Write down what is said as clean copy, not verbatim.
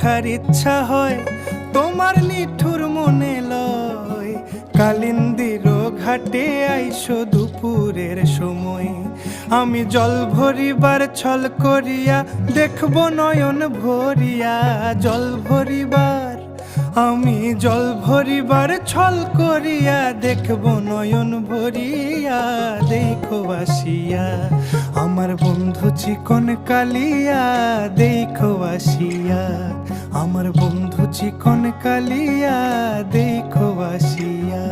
দেখার ইচ্ছা হয়, তোমার নিঠুর মনে লয়। কালিন্দির ঘাটে আইসো দুপুরের সময়, আমি জল ভরিবার ছল করিয়া দেখব নয়ন ভরিয়া। জল ভরিবার, আমি জল ভরিবার ছল করিয়া দেখব নয়ন ভরিয়া। দেখো আসিয়া আমার বন্ধু চিকন কালিয়া, দেখো আসিয়া আমার বন্ধু চিকন কালিয়া, দেখো আসিয়া।